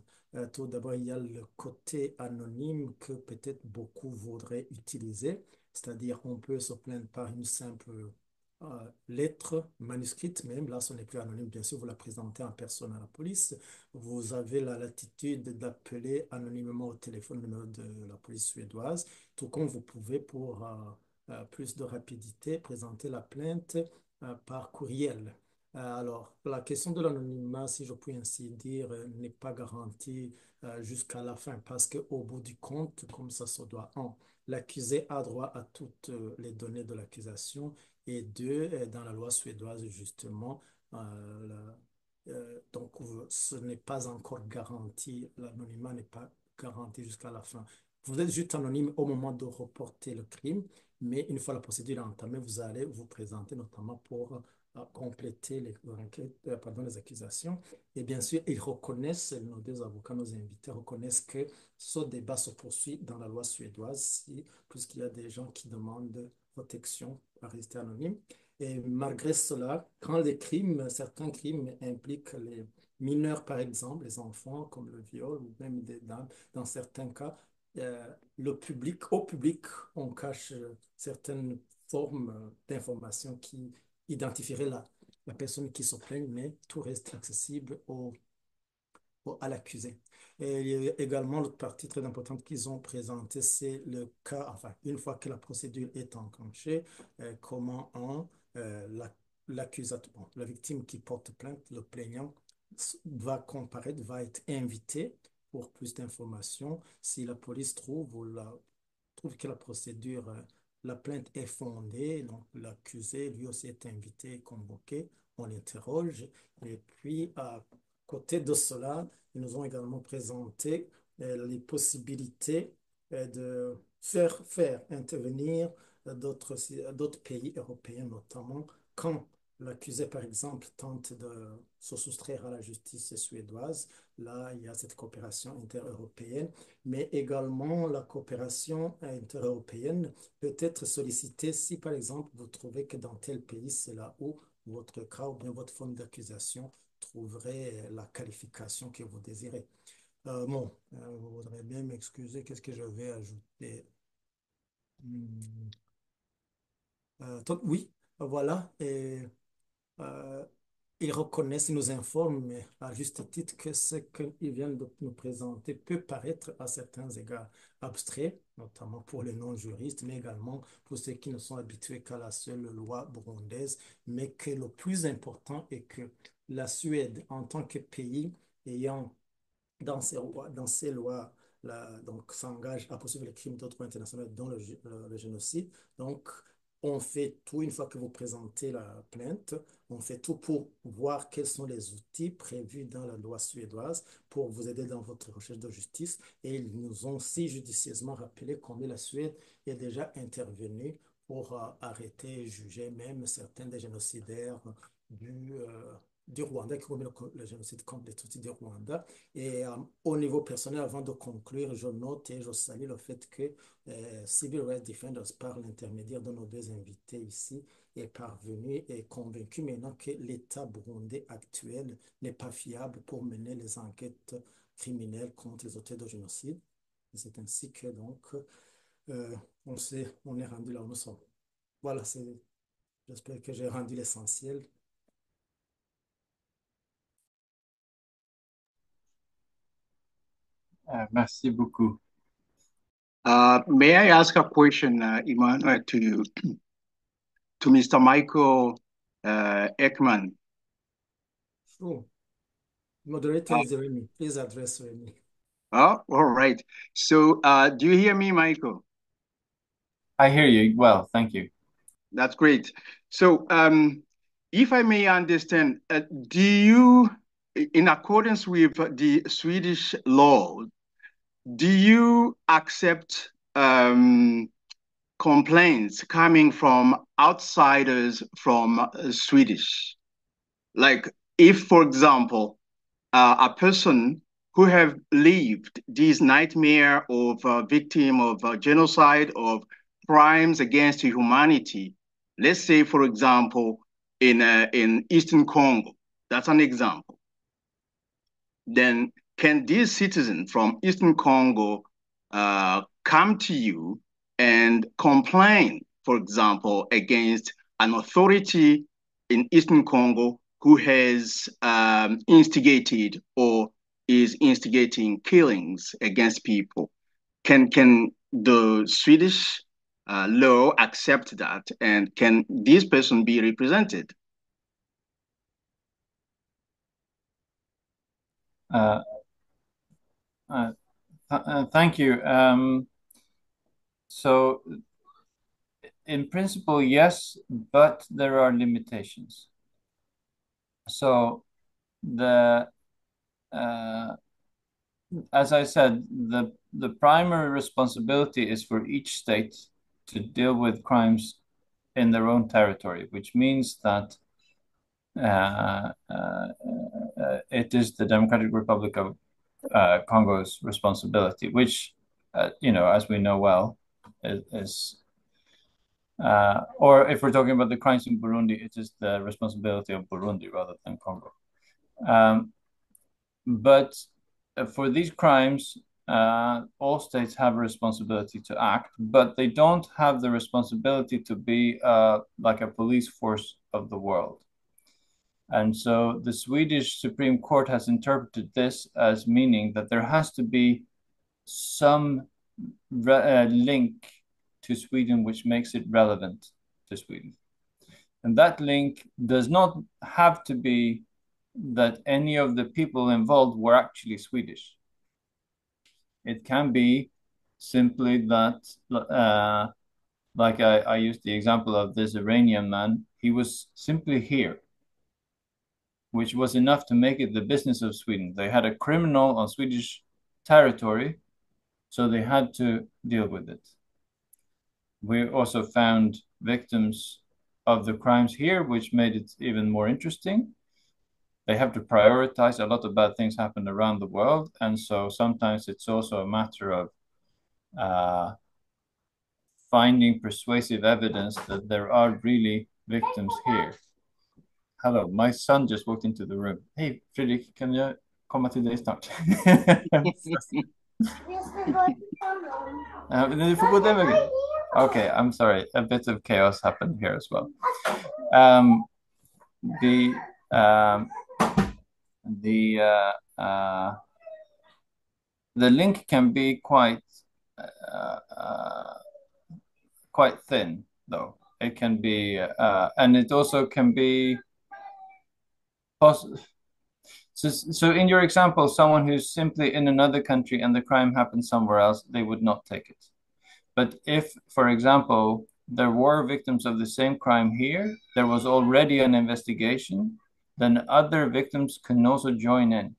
Tout d'abord, il y a le côté anonyme que peut-être beaucoup voudraient utiliser, c'est-à-dire on peut se plaindre par une simple lettre manuscrite même. Là, ce n'est plus anonyme, bien sûr, vous la présentez en personne à la police. Vous avez la latitude d'appeler anonymement au téléphone le numéro de la police suédoise, tout comme vous pouvez pour plus de rapidité présenter la plainte par courriel. Alors, la question de l'anonymat, si je puis ainsi dire, n'est pas garantie jusqu'à la fin parce qu'au bout du compte, comme ça se doit, un, l'accusé a droit à toutes les données de l'accusation et deux, dans la loi suédoise, justement, donc ce n'est pas encore garanti, l'anonymat n'est pas garanti jusqu'à la fin. Vous êtes juste anonyme au moment de reporter le crime, mais une fois la procédure entamée, vous allez vous présenter notamment pour compléter les enquêtes, pardon, les accusations. Et bien sûr, ils reconnaissent, nos deux avocats, nos invités reconnaissent que ce débat se poursuit dans la loi suédoise, puisqu'il y a des gens qui demandent protection à rester anonyme. Et malgré cela, quand les crimes, certains crimes impliquent les mineurs, par exemple, les enfants, comme le viol, ou même dans certains cas, au public, on cache certaines formes d'informations qui identifierait la personne qui se plaigne, mais tout reste accessible à l'accusé. Et également, l'autre partie très importante qu'ils ont présentée, c'est le cas, enfin, une fois que la procédure est enclenchée, comment l'accusateur, bon, la victime qui porte plainte, le plaignant, va comparaître, va être invité pour plus d'informations. Si la police trouve que la procédure, la plainte est fondée, donc l'accusé lui aussi est invité, convoqué, on l'interroge. Et puis, à côté de cela, ils nous ont également présenté les possibilités de faire intervenir d'autres pays européens, notamment quand l'accusé, par exemple, tente de se soustraire à la justice suédoise. Là, il y a cette coopération intereuropéenne, mais également la coopération intereuropéenne peut être sollicitée si, par exemple, vous trouvez que dans tel pays, c'est là où votre cas ou bien votre forme d'accusation trouverait la qualification que vous désirez. Vous voudrez bien m'excuser, qu'est-ce que je vais ajouter? Hmm, oui, voilà. Et euh, ils reconnaissent, ils nous informent, mais à juste titre, que ce qu'ils viennent de nous présenter peut paraître à certains égards abstrait, notamment pour les non-juristes, mais également pour ceux qui ne sont habitués qu'à la seule loi burundaise, mais que le plus important est que la Suède, en tant que pays ayant dans ces lois, donc, s'engage à poursuivre les crimes de droit international, dont le génocide. Donc, on fait tout, une fois que vous présentez la plainte, on fait tout pour voir quels sont les outils prévus dans la loi suédoise pour vous aider dans votre recherche de justice. Et ils nous ont si judicieusement rappelé combien la Suède est déjà intervenue pour arrêter et juger même certains des génocidaires du, euh, du Rwanda qui commet le génocide contre les Tutsi du Rwanda. Et au niveau personnel, avant de conclure, je note et je salue le fait que Civil Rights Defenders, par l'intermédiaire de nos deux invités ici, est parvenu et convaincu maintenant que l'État burundais actuel n'est pas fiable pour mener les enquêtes criminelles contre les auteurs de génocide. C'est ainsi que donc euh, on est rendu là où nous sommes. Voilà, j'espère que j'ai rendu l'essentiel. Merci beaucoup. May I ask a question, Iman, to Mr. Michael Eckman? Sure. Moderator is Remy. Please address Remy. Oh, all right. So, do you hear me, Michael? I hear you well, thank you. That's great. So, if I may understand, do you, in accordance with the Swedish law, do you accept complaints coming from outsiders from Swedish? Like, if, for example, a person who have lived this nightmare of a victim of genocide, of crimes against humanity, let's say, for example, in Eastern Congo, that's an example. Then can this citizen from Eastern Congo come to you and complain, for example, against an authority in Eastern Congo who has instigated or is instigating killings against people? Can the Swedish law accept that? And can this person be represented? Uh, Thank you. So in principle, yes, but there are limitations. So the as I said, the primary responsibility is for each state to deal with crimes in their own territory, which means that it is the Democratic Republic of Congo's responsibility, which, as we know well, is or if we're talking about the crimes in Burundi, it is the responsibility of Burundi rather than Congo. But for these crimes, all states have a responsibility to act, but they don't have the responsibility to be like a police force of the world. And so the Swedish Supreme Court has interpreted this as meaning that there has to be some link to Sweden which makes it relevant to Sweden. And that link does not have to be that any of the people involved were actually Swedish. It can be simply that, like I used the example of this Iranian man, he was simply here, which was enough to make it the business of Sweden. They had a criminal on Swedish territory, so they had to deal with it. We also found victims of the crimes here, which made it even more interesting. They have to prioritize. A lot of bad things happen around the world, and so sometimes it's also a matter of finding persuasive evidence that there are really victims here. Hello, my son just walked into the room. Hey, Fredrik, kan jag komma till dig snart? Du får gå den vägen. Okay, I'm sorry. A bit of chaos happened here as well. The link can be quite thin, though. It can be, and it also can be possible. So in your example, someone who's simply in another country and the crime happened somewhere else, they would not take it. But if, for example, there were victims of the same crime here, there was already an investigation, then other victims can also join in.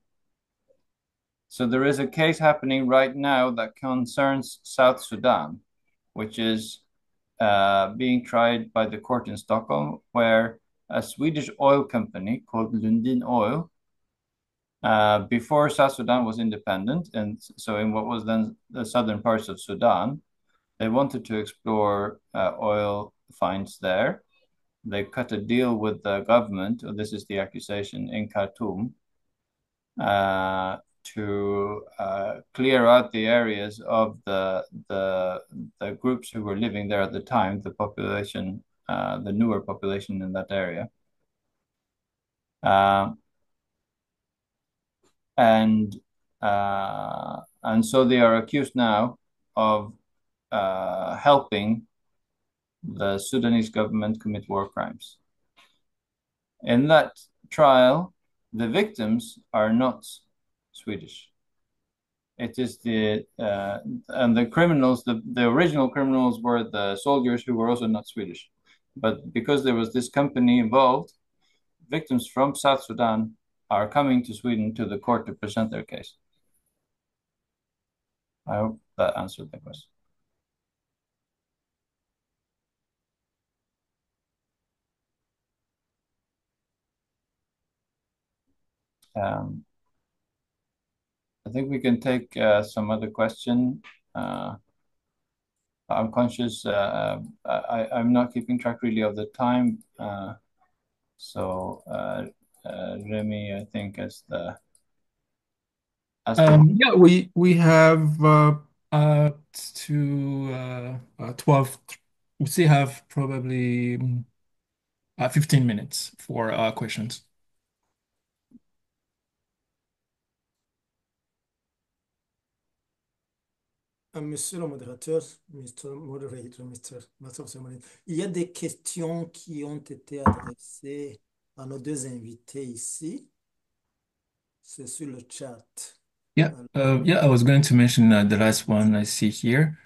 So there is a case happening right now that concerns South Sudan, which is being tried by the court in Stockholm, where a Swedish oil company called Lundin Oil, before South Sudan was independent, and so in what was then the southern parts of Sudan, they wanted to explore oil finds there. They cut a deal with the government, or this is the accusation, in Khartoum, to clear out the areas of the groups who were living there at the time, the population, the newer population in that area. And so they are accused now of helping the Sudanese government commit war crimes. In that trial, the victims are not Swedish. It is and the criminals, the original criminals were the soldiers who were also not Swedish. But because there was this company involved, victims from South Sudan are coming to Sweden to the court to present their case. I hope that answered the question. I think we can take some other question. I'm conscious I'm not keeping track really of the time. So Remy, I think yeah, we have to 12. We still have probably 15 minutes for questions. Monsieur le modérateur, Mr. Moderator, Master Ceremony, il y a des questions qui ont été adressées à nos deux invités ici. C'est sur le chat. Yeah, yeah, I was going to mention the last one I see here.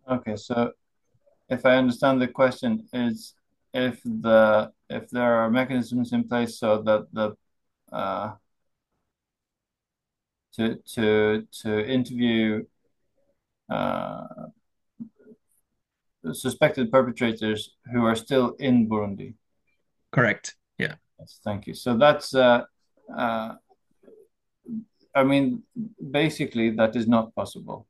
Okay, so if I understand the question is if there are mechanisms in place so that the to interview suspected perpetrators who are still in Burundi. Correct. Yeah. Yes, thank you. So that's I mean, basically that is not possible.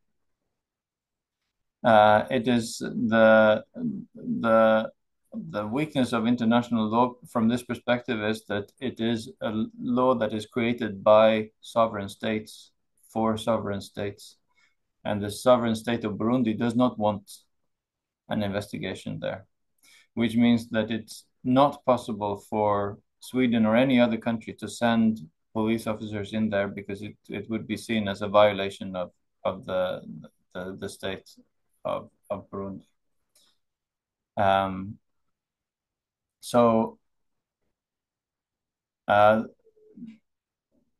It is the weakness of international law from this perspective is that it is a law that is created by sovereign states for sovereign states, and the sovereign state of Burundi does not want an investigation there, which means that it's not possible for Sweden or any other country to send police officers in there because it would be seen as a violation of the state of Burundi. So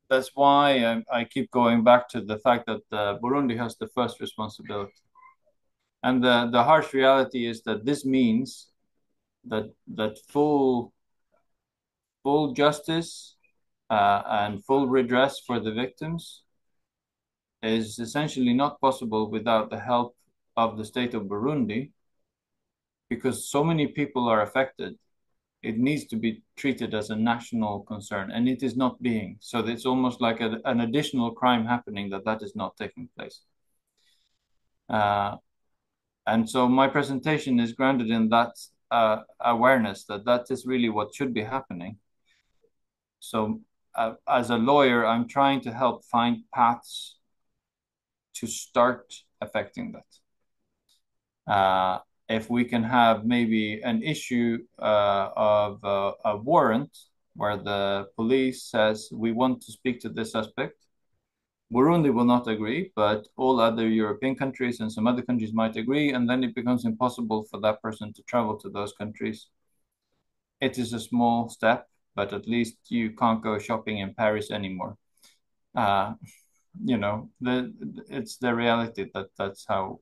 that's why I keep going back to the fact that Burundi has the first responsibility. And the harsh reality is that this means that full justice and full redress for the victims is essentially not possible without the help of the state of Burundi, because so many people are affected. It needs to be treated as a national concern, and it is not being. So it's almost like an additional crime happening that is not taking place. And so my presentation is grounded in that awareness that is really what should be happening. So as a lawyer, I'm trying to help find paths to start affecting that. If we can have maybe an issue of a warrant where the police says, we want to speak to this suspect. Burundi will not agree, but all other European countries and some other countries might agree, and then it becomes impossible for that person to travel to those countries. It is a small step, but at least you can't go shopping in Paris anymore. You know, it's the reality that's how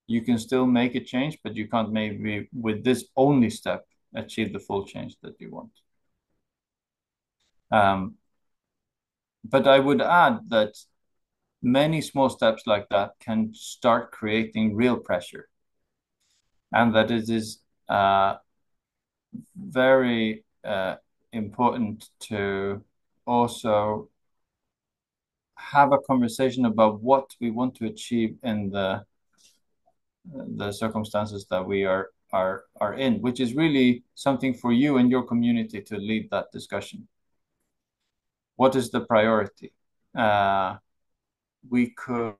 you can still make a change, but you can't maybe with this only step achieve the full change that you want. But I would add that many small steps like that can start creating real pressure, and that it is very important to also have a conversation about what we want to achieve in the circumstances that we are in, which is really something for you and your community to lead that discussion. What is the priority? We could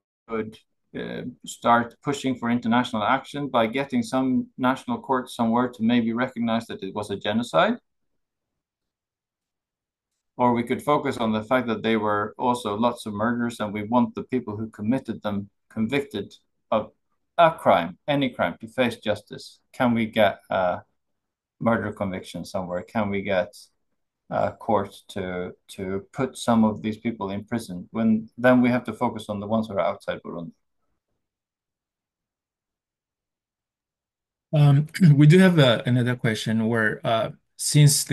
start pushing for international action by getting some national court somewhere to maybe recognize that it was a genocide. Or we could focus on the fact that they were also lots of murders, and we want the people who committed them convicted of a crime, any crime, to face justice. Can we get a murder conviction somewhere? Can we get a court to put some of these people in prison? Then we have to focus on the ones who are outside Burundi. We do have another question where since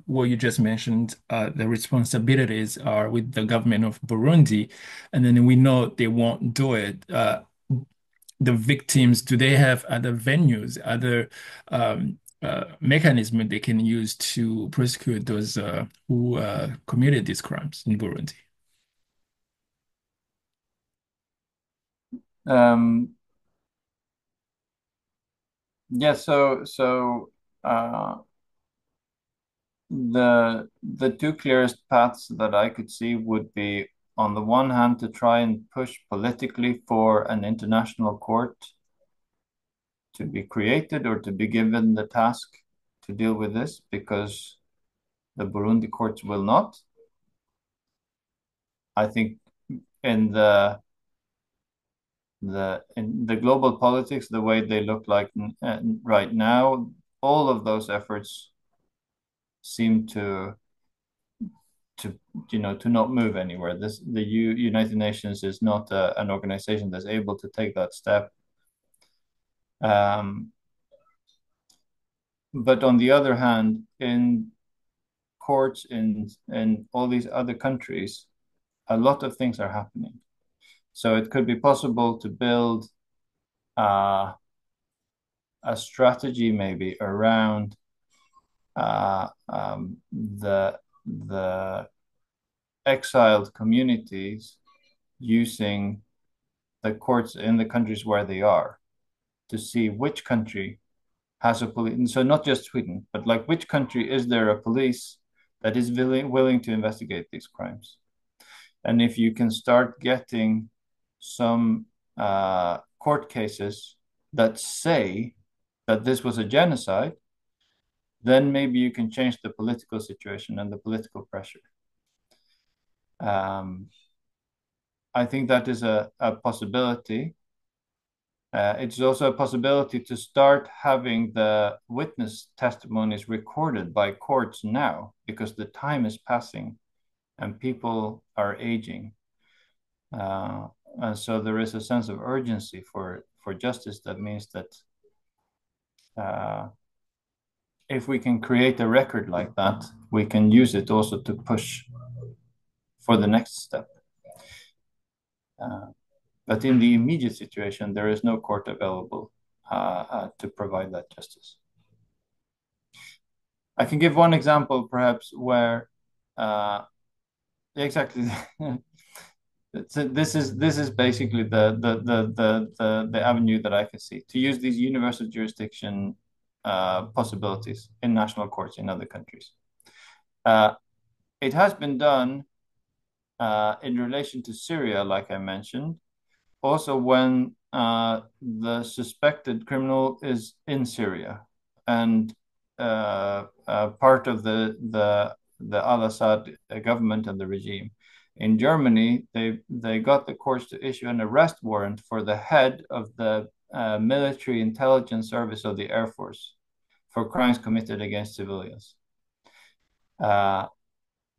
what you just mentioned, the responsibilities are with the government of Burundi, and then we know they won't do it. The victims, do they have other venues, other mechanisms they can use to prosecute those who committed these crimes in Burundi? Yeah, so the two clearest paths that I could see would be, on the one hand, to try and push politically for an international court to be created or to be given the task to deal with this, because the Burundi courts will not. I think in the global politics, the way they look like right now, all of those efforts seem to not move anywhere. The United Nations is not an organization that's able to take that step. But on the other hand, in courts in all these other countries, a lot of things are happening. So it could be possible to build a strategy maybe around the exiled communities using the courts in the countries where they are to see which country has a police. And so not just Sweden, but like which country is there a police that is willing to investigate these crimes? And if you can start getting some court cases that say that this was a genocide, then maybe you can change the political situation and the political pressure. I think that is a possibility. It's also a possibility to start having the witness testimonies recorded by courts now, because the time is passing and people are aging. And so there is a sense of urgency for justice. That means that if we can create a record like that, we can use it also to push for the next step. But in the immediate situation, there is no court available to provide that justice. I can give one example, perhaps, where exactly. So this is basically the avenue that I can see to use these universal jurisdiction possibilities in national courts in other countries. It has been done in relation to Syria, like I mentioned. Also, when the suspected criminal is in Syria and part of the al-Assad government and the regime. In Germany, they got the courts to issue an arrest warrant for the head of the military intelligence service of the Air Force for crimes committed against civilians.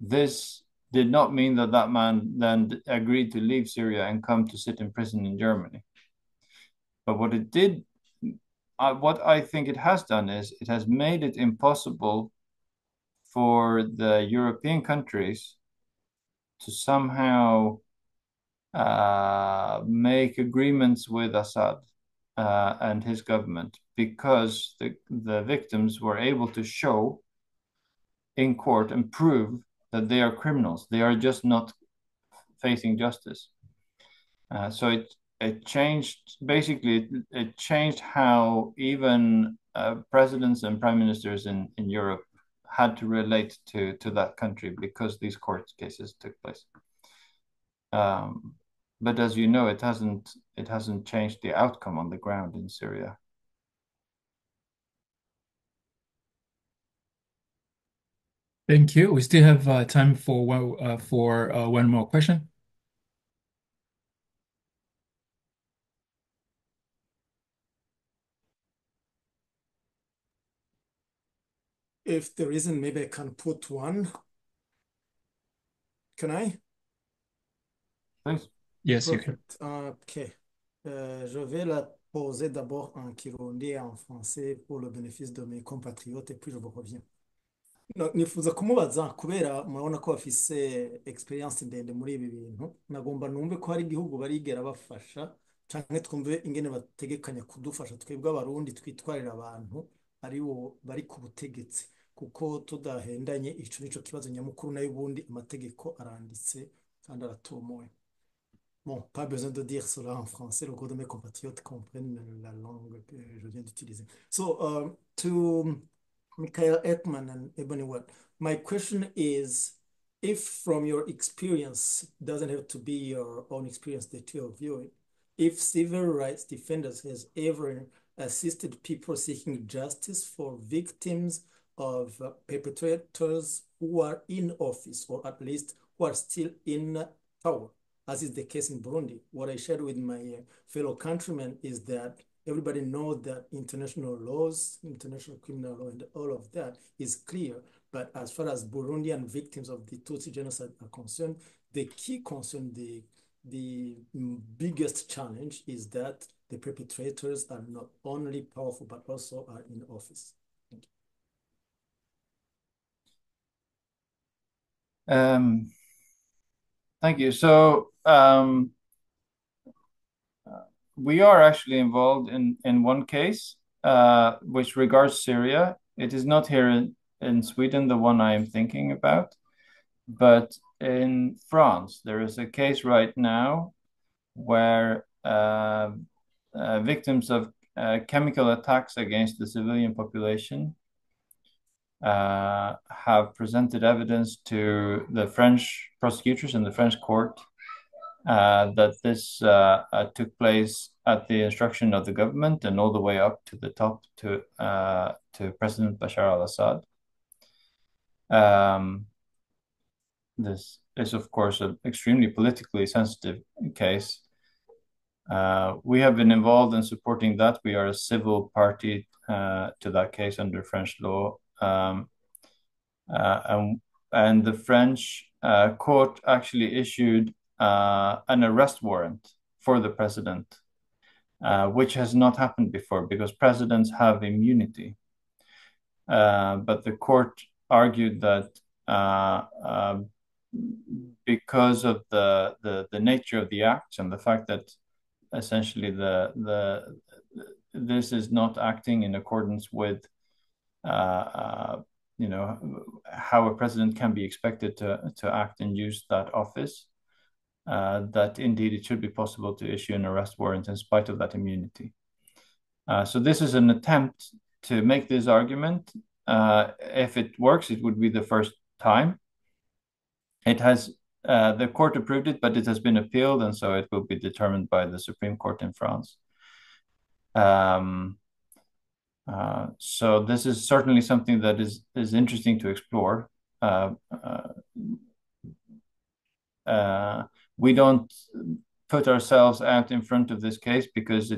This did not mean that that man then agreed to leave Syria and come to sit in prison in Germany. But what it did, what I think it has done is it has made it impossible for the European countries to somehow make agreements with Assad and his government, because the victims were able to show in court and prove that they are criminals. They are just not facing justice. So it changed, basically, it changed how even presidents and prime ministers in Europe had to relate to that country, because these court cases took place. But as you know, it hasn't changed the outcome on the ground in Syria. Thank you. We still have time for one more question. If there isn't, maybe I can put one. Can I? Please. Yes, you can. Perfect. OK. Je vais la poser d'abord en kirundi et en français pour le bénéfice de mes compatriotes, et puis je vous reviens. Nifuza kumubaza kubera murabona ko bafise experience ndende muri ibi bintu, nagomba numve ko hari igihugu barigera bafasha canke twumve ingene bategekanya kudufasha twebwe abarundi twitwarira abantu aribo bari ku butegetsi, kuko tudahendanye ico nico kibazo nyamukuru, nayo ubundi amategeko aranditse kandi aratomoye. Bon, pas besoin de dire cela en français, le gros de mes compatriotes comprennent la langue que je viens d'utiliser. So, to Mikael Eckman and Ebony Wade, my question is, if from your experience, doesn't have to be your own experience that you are viewing, if civil rights defenders has ever assisted people seeking justice for victims of perpetrators who are in office, or at least who are still in power. as is the case in Burundi. What I shared with my fellow countrymen is that everybody knows that international laws, international criminal law, and all of that is clear. But as far as Burundian victims of the Tutsi genocide are concerned, the key concern, the biggest challenge is that the perpetrators are not only powerful, but also are in office. Thank you. Thank you. So we are actually involved in one case which regards Syria. It is not here in Sweden, the one I am thinking about, but in France, there is a case right now where victims of chemical attacks against the civilian population have presented evidence to the French prosecutors in the French court that this took place at the instruction of the government and all the way up to the top to President Bashar al-Assad. This is, of course, an extremely politically sensitive case. We have been involved in supporting that. We are a civil party to that case under French law. And the French court actually issued an arrest warrant for the president, which has not happened before because presidents have immunity. But the court argued that because of the nature of the acts and the fact that essentially this is not acting in accordance with you know, how a president can be expected to act and use that office, that indeed it should be possible to issue an arrest warrant in spite of that immunity. So this is an attempt to make this argument. If it works, it would be the first time. It has the court approved it, but it has been appealed, and so it will be determined by the Supreme Court in France. So this is certainly something that is interesting to explore. We don't put ourselves out in front of this case because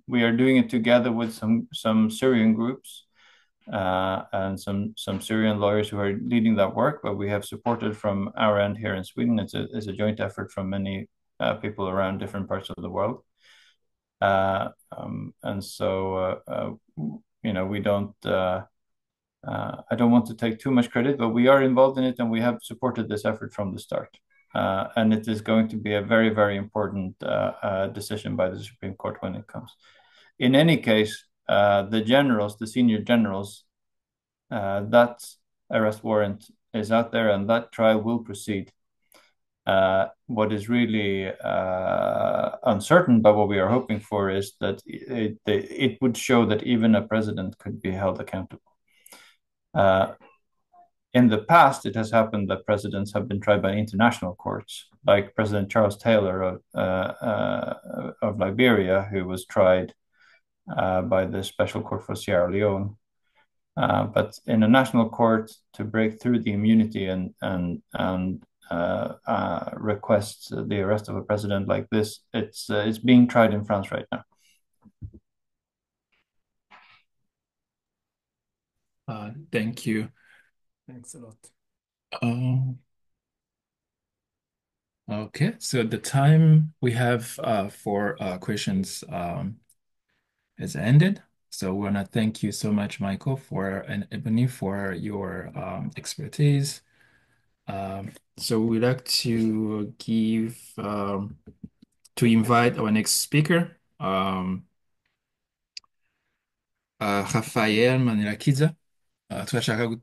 we are doing it together with some Syrian groups and some Syrian lawyers who are leading that work, but we have supported from our end here in Sweden. It's a joint effort from many people around different parts of the world. And so you know, we don't I don't want to take too much credit, but we are involved in it and we have supported this effort from the start. And it is going to be a very, very important decision by the Supreme Court when it comes. In any case, the senior generals, that arrest warrant is out there and that trial will proceed. What is really uncertain, but what we are hoping for is that it would show that even a president could be held accountable. In the past, it has happened that presidents have been tried by international courts, like President Charles Taylor of Liberia, who was tried by the Special Court for Sierra Leone. But in a national court, to break through the immunity and request the arrest of a president like this, it's being tried in France right now. Thank you. Thanks a lot. Okay, so the time we have for questions has ended. So we want to thank you so much, Michael, and Ebony for your expertise. So we'd like to invite our next speaker, Rafael Manirakiza. Turashaka